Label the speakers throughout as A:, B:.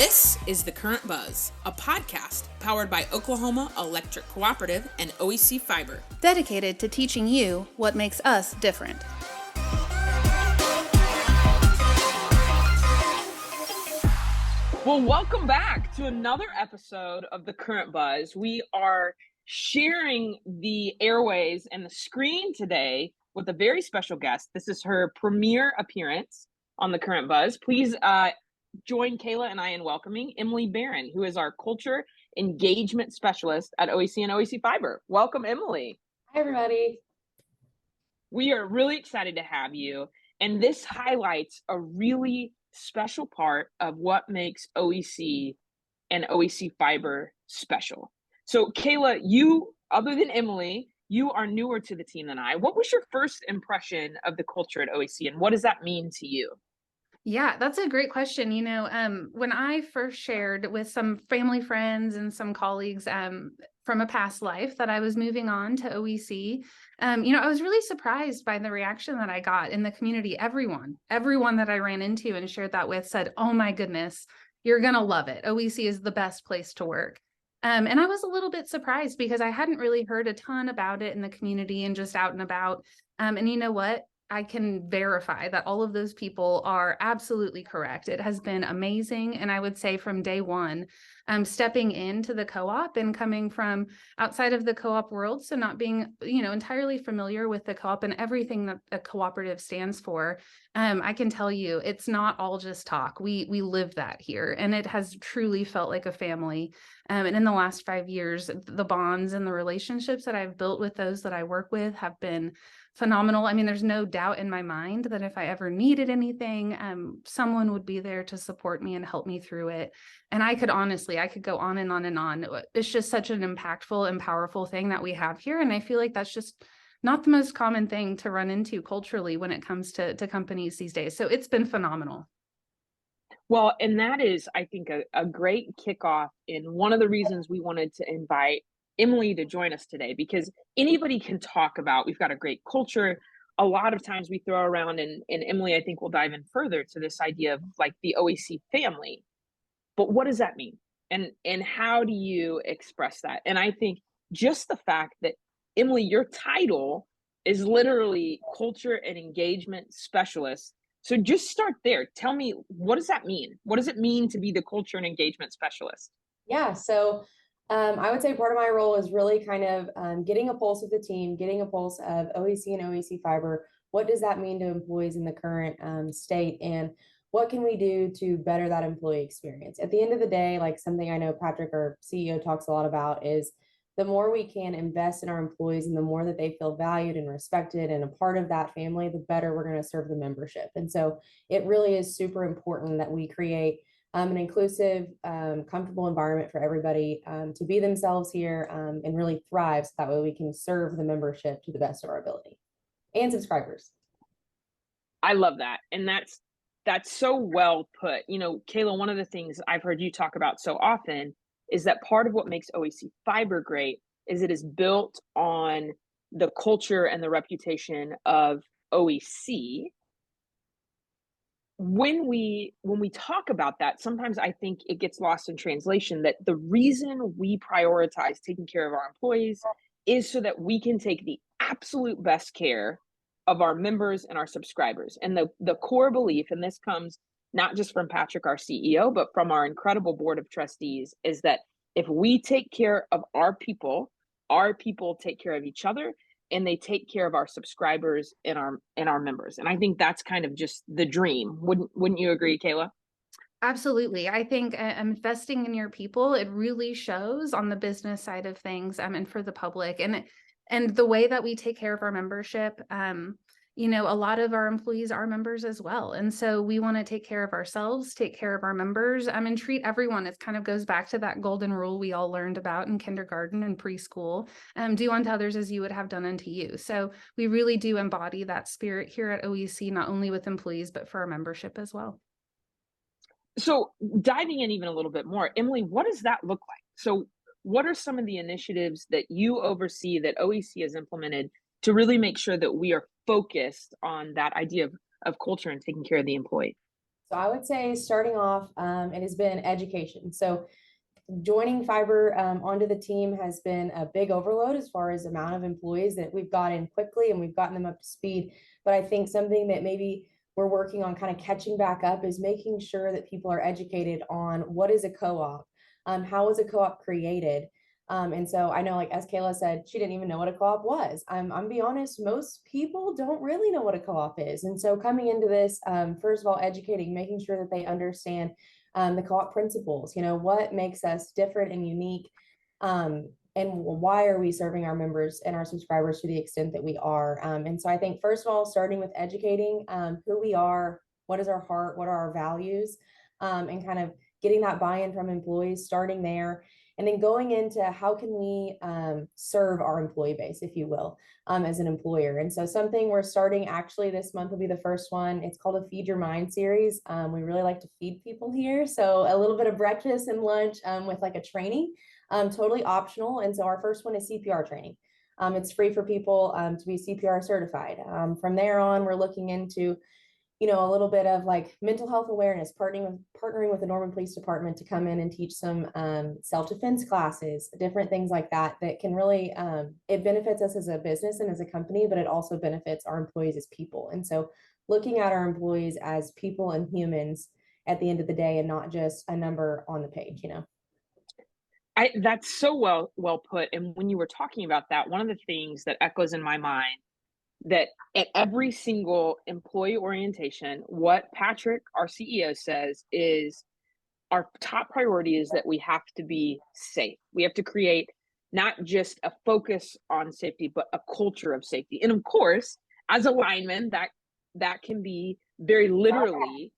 A: This is The Current Buzz, a podcast powered by Oklahoma Electric Cooperative and OEC Fiber,
B: dedicated to teaching you what makes us different.
A: Well, welcome back to another episode of The Current Buzz. We are sharing the airways and the screen today with a very special guest. This is her premiere appearance on The Current Buzz. Please join Kayla and I in welcoming Emily Barron, who is our Culture Engagement Specialist at OEC and OEC Fiber. Welcome, Emily.
C: Hi, everybody.
A: We are really excited to have you. And this highlights a really special part of what makes OEC and OEC Fiber special. So Kayla, you, other than Emily, you are newer to the team than I. What was your first impression of the culture at OEC, and what does that mean to you?
B: Yeah, that's a great question. When I first shared with some family friends and some colleagues from a past life that I was moving on to OEC, I was really surprised by the reaction that I got in the community. Everyone that I ran into and shared that with said, "Oh my goodness, you're going to love it. OEC is the best place to work." And I was a little bit surprised because I hadn't really heard a ton about it in the community and just out and about. And you know what? I can verify that all of those people are absolutely correct. It has been amazing. And I would say from day one, stepping into the co-op and coming from outside of the co-op world, so not being, entirely familiar with the co-op and everything that a cooperative stands for, I can tell you it's not all just talk. We live that here, and it has truly felt like a family. And in the last 5 years, the bonds and the relationships that I've built with those that I work with have been phenomenal. I mean, there's no doubt in my mind that if I ever needed anything, someone would be there to support me and help me through it. And I could go on and on and on. It's just such an impactful and powerful thing that we have here. And I feel like that's just not the most common thing to run into culturally when it comes to companies these days. So it's been phenomenal.
A: Well, and that is, I think, a great kickoff in one of the reasons we wanted to invite Emily to join us today, because anybody can talk about, we've got a great culture. A lot of times we throw around, and Emily, I think, will dive in further to this idea of like the OEC family. But what does that mean? And how do you express that? And I think just the fact that, Emily, your title is literally Culture and Engagement Specialist. So just start there. Tell me, what does that mean? What does it mean to be the Culture and Engagement Specialist?
C: Yeah, so I would say part of my role is really kind of getting a pulse of the team, getting a pulse of OEC and OEC Fiber. What does that mean to employees in the current state? And what can we do to better that employee experience? At the end of the day, like something I know Patrick, our CEO, talks a lot about is the more we can invest in our employees and the more that they feel valued and respected and a part of that family, the better we're going to serve the membership. And so it really is super important that we create an inclusive, comfortable environment for everybody to be themselves here and really thrive, so that way we can serve the membership to the best of our ability and subscribers.
A: I love that. And that's so well put. Kayla, one of the things I've heard you talk about so often is that part of what makes OEC Fiber great is it is built on the culture and the reputation of OEC. When we talk about that, sometimes I think it gets lost in translation that the reason we prioritize taking care of our employees is so that we can take the absolute best care of our members and our subscribers. And the core belief, and this comes not just from Patrick, our CEO, but from our incredible board of trustees, is that if we take care of our people take care of each other, and they take care of our subscribers and our members. And I think that's kind of just the dream. Wouldn't you agree, Kayla?
B: Absolutely. I think investing in your people, it really shows on the business side of things and for the public. And the way that we take care of our membership, a lot of our employees are members as well. And so we want to take care of ourselves, take care of our members, and treat everyone. It kind of goes back to that golden rule we all learned about in kindergarten and preschool. Do unto others as you would have done unto you. So we really do embody that spirit here at OEC, not only with employees, but for our membership as well.
A: So diving in even a little bit more, Emily, what does that look like? So what are some of the initiatives that you oversee that OEC has implemented to really make sure that we are focused on that idea of culture and taking care of the employee?
C: So I would say starting off, it has been education. So joining fiber onto the team has been a big overload as far as amount of employees that we've got in quickly and we've gotten them up to speed. But I think something that maybe we're working on kind of catching back up is making sure that people are educated on what is a co-op, how was a co-op created. And so I know, like as Kayla said, she didn't even know what a co-op was. I'm be honest, most people don't really know what a co-op is. And so coming into this, first of all, educating, making sure that they understand the co-op principles, what makes us different and unique, and why are we serving our members and our subscribers to the extent that we are. And so I think, first of all, starting with educating who we are, what is our heart, what are our values, and kind of getting that buy-in from employees, starting there, and then going into how can we serve our employee base, if you will, as an employer. And so something we're starting actually this month will be the first one. It's called a Feed Your Mind series. We really like to feed people here. So a little bit of breakfast and lunch with like a training, totally optional. And so our first one is CPR training. It's free for people to be CPR certified. From there on, we're looking into a little bit of like mental health awareness, partnering with the Norman Police Department to come in and teach some self-defense classes, different things like that can really, it benefits us as a business and as a company, but it also benefits our employees as people. And so looking at our employees as people and humans at the end of the day and not just a number on the page.
A: That's so well put. And when you were talking about that, one of the things that echoes in my mind that at every single employee orientation, what Patrick, our CEO, says is our top priority is that we have to be safe. We have to create not just a focus on safety, but a culture of safety. And of course, as a lineman, that can be very literally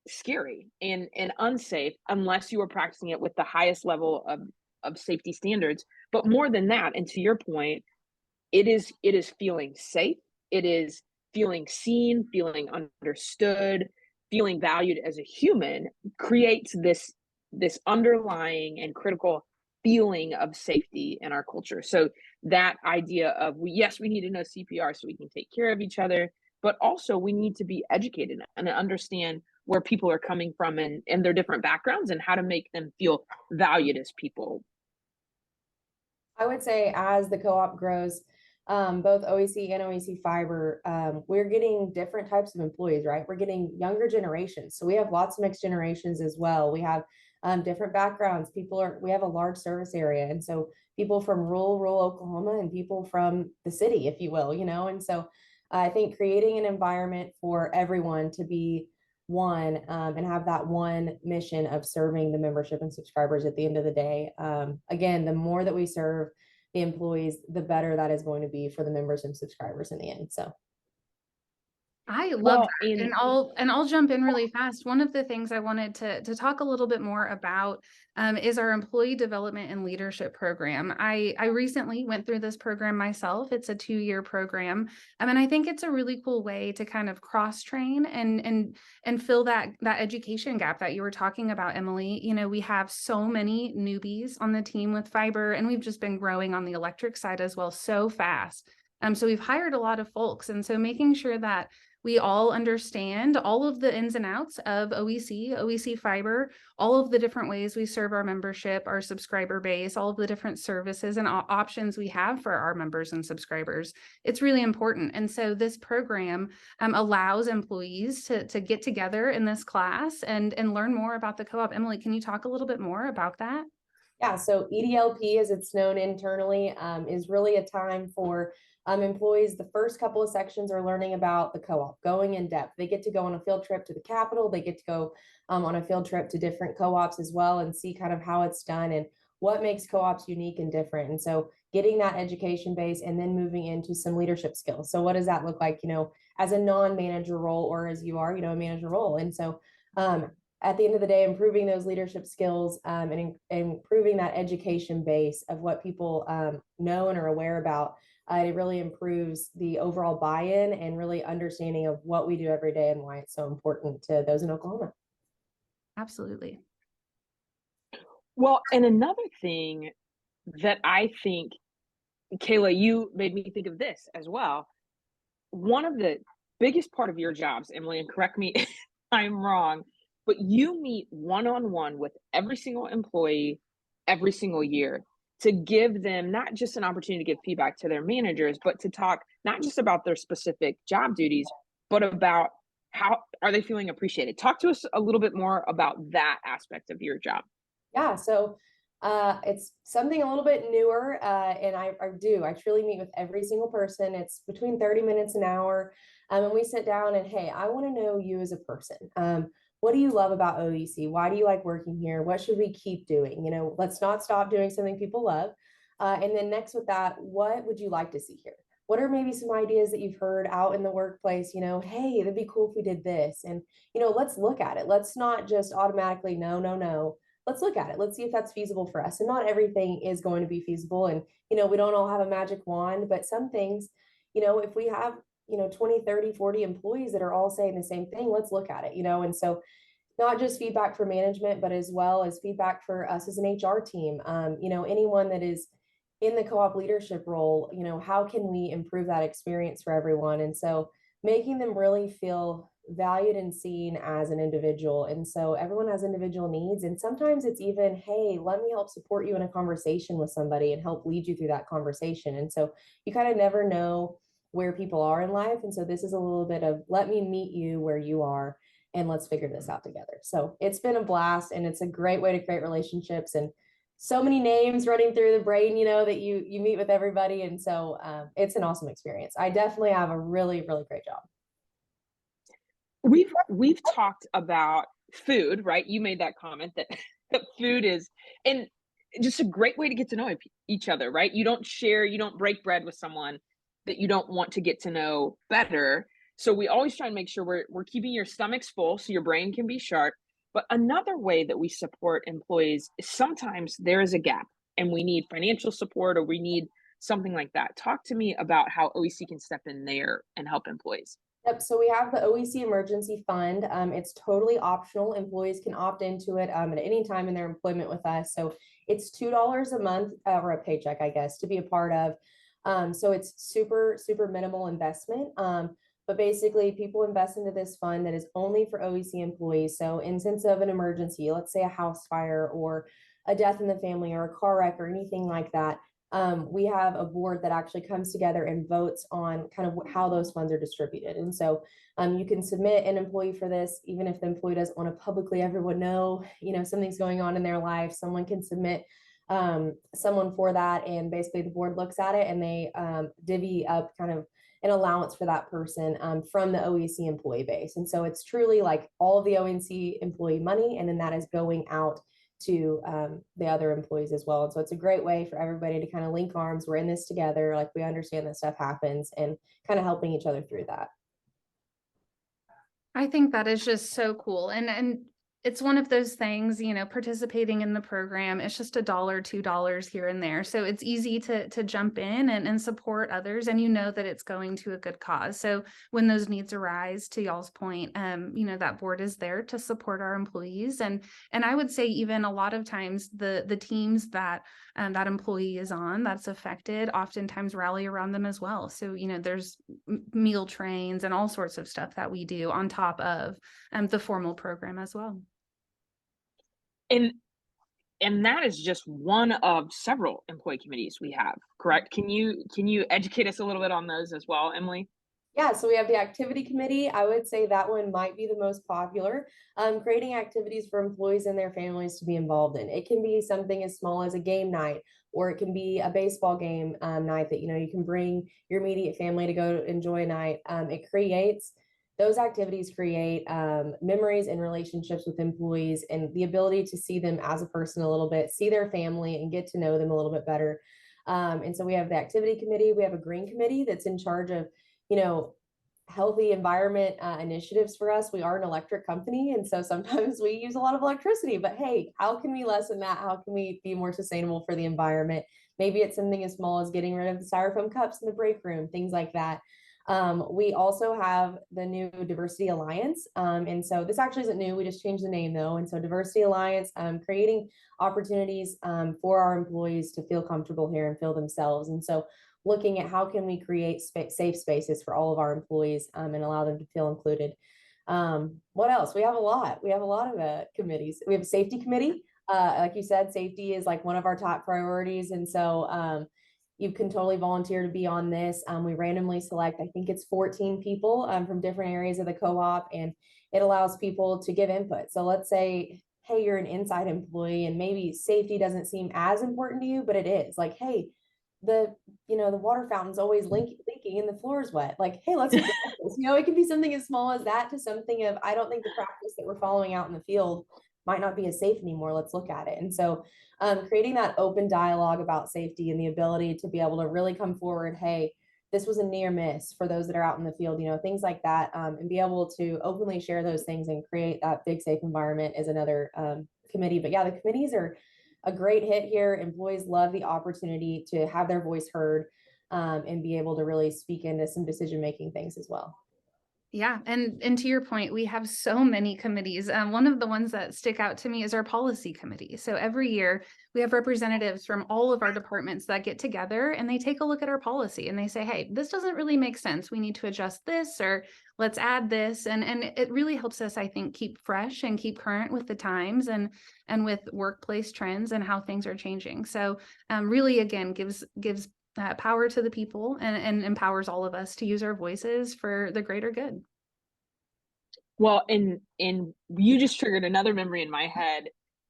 A: scary and unsafe unless you are practicing it with the highest level of safety standards. But more than that, and to your point, it is feeling safe, it is feeling seen, feeling understood, feeling valued as a human creates this underlying and critical feeling of safety in our culture. So that idea of yes, we need to know CPR so we can take care of each other, but also we need to be educated and understand where people are coming from and their different backgrounds and how to make them feel valued as people.
C: I would say as the co-op grows, both OEC and OEC Fiber, we're getting different types of employees, right? We're getting younger generations. So we have lots of mixed generations as well. We have different backgrounds. We have a large service area. And so people from rural Oklahoma and people from the city, if you will, and so I think creating an environment for everyone to be one and have that one mission of serving the membership and subscribers at the end of the day. Again, the more that we serve the employees, the better that is going to be for the members and subscribers in the end. So
B: I love
A: Well,
B: that.
A: in
B: And I'll jump in really fast. One of the things I wanted to talk a little bit more about is our employee development and leadership program. I recently went through this program myself. It's a 2-year program. And I think it's a really cool way to kind of cross train and fill that education gap that you were talking about, Emily. We have so many newbies on the team with fiber, and we've just been growing on the electric side as well so fast. So we've hired a lot of folks. And so making sure that we all understand all of the ins and outs of OEC Fiber, all of the different ways we serve our membership, our subscriber base, all of the different services and options we have for our members and subscribers. It's really important. And so this program allows employees to get together in this class and learn more about the co-op. Emily, can you talk a little bit more about that?
C: yeah, so EDLP, as it's known internally, is really a time for employees. The first couple of sections are learning about the co-op, going in depth. They get to go on a field trip to the Capitol. They get to go on a field trip to different co-ops as well and see kind of how it's done and what makes co-ops unique and different. And so getting that education base and then moving into some leadership skills. So what does that look like, as a non-manager role or as you are, a manager role? And so at the end of the day, improving those leadership skills and improving that education base of what people know and are aware about, it really improves the overall buy-in and really understanding of what we do every day and why it's so important to those in Oklahoma.
B: Absolutely.
A: Well, and another thing that I think, Kayla, you made me think of this as well. One of the biggest part of your jobs, Emily, and correct me I'm wrong, but you meet one-on-one with every single employee every single year to give them not just an opportunity to give feedback to their managers, but to talk not just about their specific job duties, but about how are they feeling appreciated. Talk to us a little bit more about that aspect of your job.
C: Yeah, so it's something a little bit newer, and I truly meet with every single person. It's between 30 minutes an hour, and we sit down and hey, I want to know you as a person. What do you love about OEC? Why do you like working here? What should we keep doing? You know, let's not stop doing something people love. And then next with that, what would you like to see here? What are maybe some ideas that you've heard out in the workplace? You know, hey, it'd be cool if we did this, and you know, let's look at it. Let's not just automatically no, no, no, let's look at it. Let's see if that's feasible for us. And not everything is going to be feasible. And, you know, we don't all have a magic wand, but some things, you know, if we have, you know, 20, 30, 40 employees that are all saying the same thing, let's look at it, you know. And so not just feedback for management, but as well as feedback for us as an HR team. You know, anyone that is in the co-op leadership role, you know, how can we improve that experience for everyone? And so making them really feel valued and seen as an individual. And so everyone has individual needs. And sometimes it's even, hey, let me help support you in a conversation with somebody and help lead you through that conversation. And so you kind of never know where people are in life. And so this is a little bit of let me meet you where you are and let's figure this out together. So it's been a blast and it's a great way to create relationships and so many names running through the brain, you know, that you meet with everybody. And so it's an awesome experience. I definitely have a really, really great job.
A: We've talked about food, right? You made that comment that that food is and just a great way to get to know each other, right? You don't share, you don't break bread with someone that you don't want to get to know better. So we always try and make sure we're keeping your stomachs full so your brain can be sharp. But another way that we support employees is sometimes there is a gap and we need financial support or we need something like that. Talk to me about how OEC can step in there and help employees.
C: Yep. So we have the OEC Emergency Fund. It's totally optional. Employees can opt into it at any time in their employment with us. So it's $2 a month or a paycheck, I guess, to be a part of. So it's super, super minimal investment. But basically, people invest into this fund that is only for OEC employees. So in sense of an emergency, let's say a house fire or a death in the family or a car wreck or anything like that, we have a board that actually comes together and votes on kind of how those funds are distributed. And so you can submit an employee for this, even if the employee doesn't want to publicly everyone know, you know, something's going on in their life, someone can submit someone for that. And basically the board looks at it and they divvy up kind of an allowance for that person from the OEC employee base. And so it's truly like all of the OEC employee money, and then that is going out to the other employees as well. And so it's a great way for everybody to kind of link arms. We're in this together. Like we understand that stuff happens and kind of helping each other through that.
B: I think that is just so cool. And it's one of those things, you know, participating in the program, it's just $1, $2 here and there. So it's easy to jump in and support others. And you know that it's going to a good cause. So when those needs arise, to y'all's point, you know, that board is there to support our employees. And I would say even a lot of times the teams that that employee is on that's affected oftentimes rally around them as well. So, you know, there's meal trains and all sorts of stuff that we do on top of the formal program as well.
A: And and that is just one of several employee committees we have, correct? Can you educate us a little bit on those as well, Emily?
C: Yeah, so we have the activity committee. I would say that one might be the most popular, creating activities for employees and their families to be involved in. It can be something as small as a game night, or it can be a baseball game night that, you know, you can bring your immediate family to go enjoy a night. Those activities create memories and relationships with employees and the ability to see them as a person a little bit, see their family and get to know them a little bit better. And so we have the activity committee. We have a green committee that's in charge of, you know, healthy environment initiatives for us. We are an electric company, and so sometimes we use a lot of electricity, but hey, how can we lessen that? How can we be more sustainable for the environment? Maybe it's something as small as getting rid of the styrofoam cups in the break room, things like that. We also have the new Diversity Alliance. And so this actually isn't new. We just changed the name though. And so Diversity Alliance, creating opportunities for our employees to feel comfortable here and feel themselves. And so looking at how can we create safe spaces for all of our employees and allow them to feel included. What else? We have a lot. We have a lot of committees. We have a safety committee. Like you said, safety is like one of our top priorities. And so you can totally volunteer to be on this. We randomly select, I think it's 14 people from different areas of the co-op, and it allows people to give input. So let's say, hey, you're an inside employee and maybe safety doesn't seem as important to you, but it is. Like, hey, the water fountain's always leaking and the floor is wet. Like, hey, let's address this. It can be something as small as that to something of, I don't think the practice that we're following out in the field might not be as safe anymore. Let's look at it. And so creating that open dialogue about safety and the ability to be able to really come forward, hey, this was a near miss for those that are out in the field, things like that, and be able to openly share those things and create that big safe environment is another committee. But yeah, the committees are a great hit here. Employees love the opportunity to have their voice heard and be able to really speak into some decision-making things as well.
B: Yeah. And to your point, we have so many committees. One of the ones that stick out to me is our policy committee. So every year we have representatives from all of our departments that get together and they take a look at our policy and they say, hey, this doesn't really make sense. We need to adjust this, or let's add this. And it really helps us, I think, keep fresh and keep current with the times and with workplace trends and how things are changing. So really, again, gives power to the people and empowers all of us to use our voices for the greater good.
A: Well, and you just triggered another memory in my head,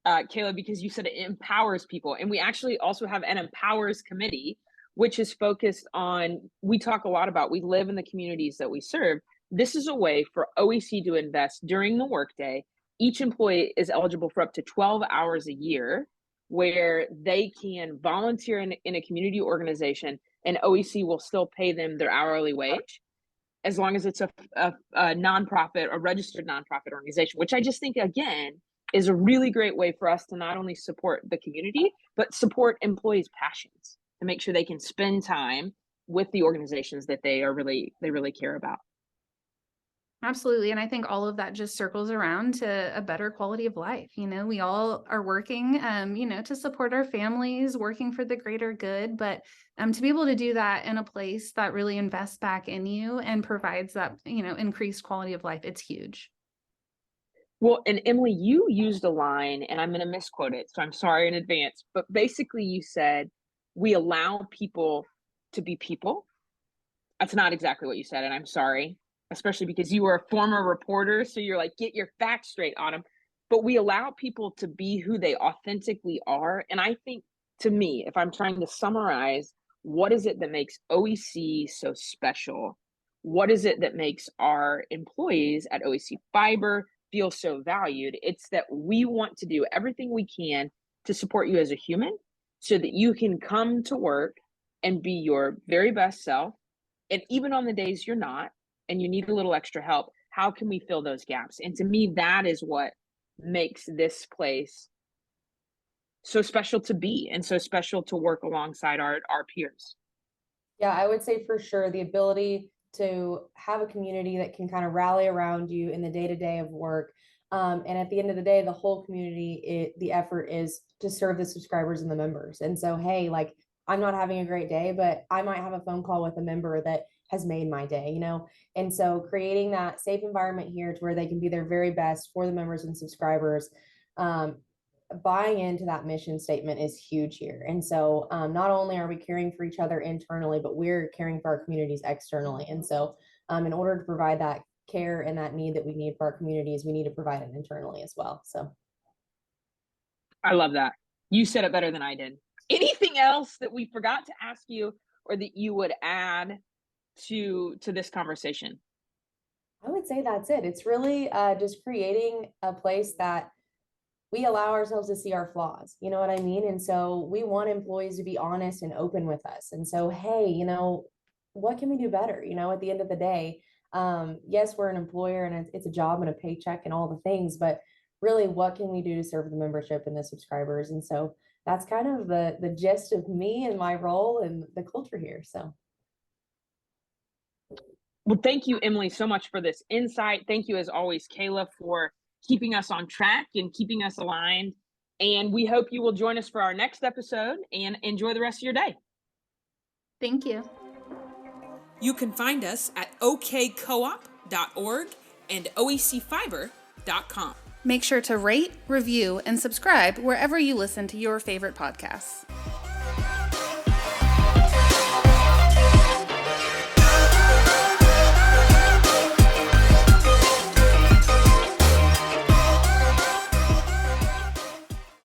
A: Kayla, because you said it empowers people. And we actually also have an empowers committee, which is focused on, we talk a lot about, we live in the communities that we serve. This is a way for OEC to invest during the workday. Each employee is eligible for up to 12 hours a year where they can volunteer in a community organization, and OEC will still pay them their hourly wage as long as it's a nonprofit, a registered nonprofit organization, which I just think, again, is a really great way for us to not only support the community, but support employees' passions to make sure they can spend time with the organizations that they really care about.
B: Absolutely. And I think all of that just circles around to a better quality of life. We all are working, to support our families, working for the greater good, but to be able to do that in a place that really invests back in you and provides that, increased quality of life, it's huge.
A: Well, and Emily, you used a line, and I'm going to misquote it, so I'm sorry in advance, but basically you said, we allow people to be people. That's not exactly what you said, and I'm sorry, especially because you were a former reporter, so you're like, get your facts straight on them. But we allow people to be who they authentically are. And I think, to me, if I'm trying to summarize, what is it that makes OEC so special? What is it that makes our employees at OEC Fiber feel so valued? It's that we want to do everything we can to support you as a human so that you can come to work and be your very best self. And even on the days you're not, and you need a little extra help, how can we fill those gaps? And to me, that is what makes this place so special to be and so special to work alongside our peers.
C: Yeah, I would say for sure the ability to have a community that can kind of rally around you in the day-to-day of work. And at the end of the day, the whole community, the effort is to serve the subscribers and the members. And so, hey, like, I'm not having a great day, but I might have a phone call with a member that has made my day, And so creating that safe environment here to where they can be their very best for the members and subscribers, buying into that mission statement is huge here. And so not only are we caring for each other internally, but we're caring for our communities externally. And so in order to provide that care and that need that we need for our communities, we need to provide it internally as well. So
A: I love that. You said it better than I did. Anything else that we forgot to ask you or that you would add to this conversation?
C: I would say that's it. It's really just creating a place that we allow ourselves to see our flaws. You know what I mean? And so we want employees to be honest and open with us. And so, hey, what can we do better? At the end of the day, yes, we're an employer and it's a job and a paycheck and all the things, but really, what can we do to serve the membership and the subscribers? And so that's kind of the gist of me and my role and the culture here. So.
A: Well, thank you, Emily, so much for this insight. Thank you, as always, Kayla, for keeping us on track and keeping us aligned. And we hope you will join us for our next episode and enjoy the rest of your day.
B: Thank you.
D: You can find us at okcoop.org and OECfiber.com.
B: Make sure to rate, review, and subscribe wherever you listen to your favorite podcasts.